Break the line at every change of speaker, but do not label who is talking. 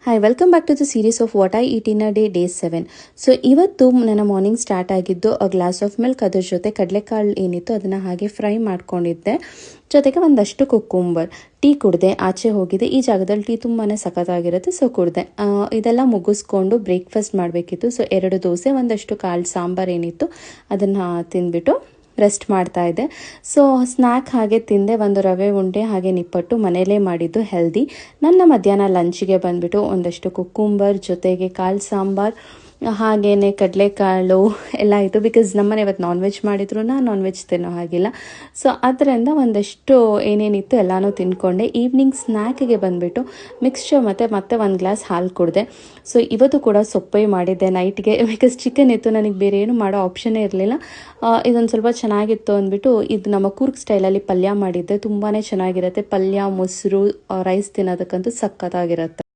Hi welcome back to the series of what I eat in a day 7. So ಇವತ್ತು ನನ್ನ morning start ಆಗಿದ್ದು glass of milk, ಅದ್ರ ಜೊತೆ ಕಡಲೆಕಾಳು ಏನಿತ್ತು ಅದನ್ನು ಹಾಗೆ ಫ್ರೈ ಮಾಡ್ಕೊಂಡಿದ್ದೆ. ಜೊತೆಗೆ ಒಂದಷ್ಟು ಕುಕ್ಕುಂಬರ್, ಟೀ ಕುಡಿದೆ. ಆಚೆ ಹೋಗಿದೆ, ಈ ಜಾಗದಲ್ಲಿ ಟೀ ತುಂಬಾ ಸಖತ್ತಾಗಿರುತ್ತೆ, ಸೊ ಕುಡಿದೆ. ಇದೆಲ್ಲ ಮುಗಿಸ್ಕೊಂಡು ಬ್ರೇಕ್ಫಾಸ್ಟ್ ಮಾಡಬೇಕಿತ್ತು. ಸೊ 2 ದೋಸೆ, ಒಂದಷ್ಟು ಕಾಳು ಸಾಂಬಾರು ಏನಿತ್ತು ಅದನ್ನು ತಿಂದ್ಬಿಟ್ಟು ರೆಸ್ಟ್ ಮಾಡ್ತಾ ಇದ್ದೆ. ಸೊ ಸ್ನ್ಯಾಕ್ ಹಾಗೆ ತಿಂದೆ, ಒಂದು ರವೆ ಉಂಡೆ ಹಾಗೆ ನಿಪ್ಪಟ್ಟು ಮನೇಲೇ ಮಾಡಿದ್ದು ಹೆಲ್ದಿ. ನನ್ನ ಮಧ್ಯಾಹ್ನ ಲಂಚಿಗೆ ಬಂದುಬಿಟ್ಟು ಒಂದಷ್ಟು ಕುಕ್ಕುಂಬರ್ ಜೊತೆಗೆ ಕಾಳು ಸಾಂಬಾರು ಹಾಗೇ ಕಡಲೆಕಾಳು ಎಲ್ಲ ಇತ್ತು. ಬಿಕಾಸ್ ನಮ್ಮನೆ ಇವತ್ತು ನಾನ್ ವೆಜ್ ಮಾಡಿದ್ರು, ನಾನು ನಾನ್ ವೆಜ್ ತಿನ್ನೋ ಹಾಗಿಲ್ಲ. ಸೊ ಅದರಿಂದ ಒಂದಷ್ಟು ಏನೇನಿತ್ತು ಎಲ್ಲನೂ ತಿಂದ್ಕೊಂಡೆ. ಈವ್ನಿಂಗ್ ಸ್ನ್ಯಾಕಿಗೆ ಬಂದುಬಿಟ್ಟು ಮಿಕ್ಸ್ಚರ್ ಮತ್ತು ಒಂದು ಗ್ಲಾಸ್ ಹಾಲು ಕುಡಿದೆ. ಸೊ ಇವತ್ತು ಕೂಡ ಸೊಪ್ಪೆ ಮಾಡಿದ್ದೆ ನೈಟ್ಗೆ, ಬಿಕಾಸ್ ಚಿಕನ್ ಇತ್ತು, ನನಗೆ ಬೇರೆ ಏನು ಮಾಡೋ ಆಪ್ಷನ್ನೇ ಇರಲಿಲ್ಲ. ಇದೊಂದು ಸ್ವಲ್ಪ ಚೆನ್ನಾಗಿತ್ತು ಅಂದ್ಬಿಟ್ಟು ಇದು ನಮ್ಮ ಕೂರ್ಗ್ ಸ್ಟೈಲಲ್ಲಿ ಪಲ್ಯ ಮಾಡಿದ್ದೆ. ತುಂಬಾ ಚೆನ್ನಾಗಿರುತ್ತೆ ಪಲ್ಯ, ಮೊಸರು, ರೈಸ್ ತಿನ್ನೋದಕ್ಕಂತೂ ಸಖತ್ತಾಗಿರುತ್ತೆ.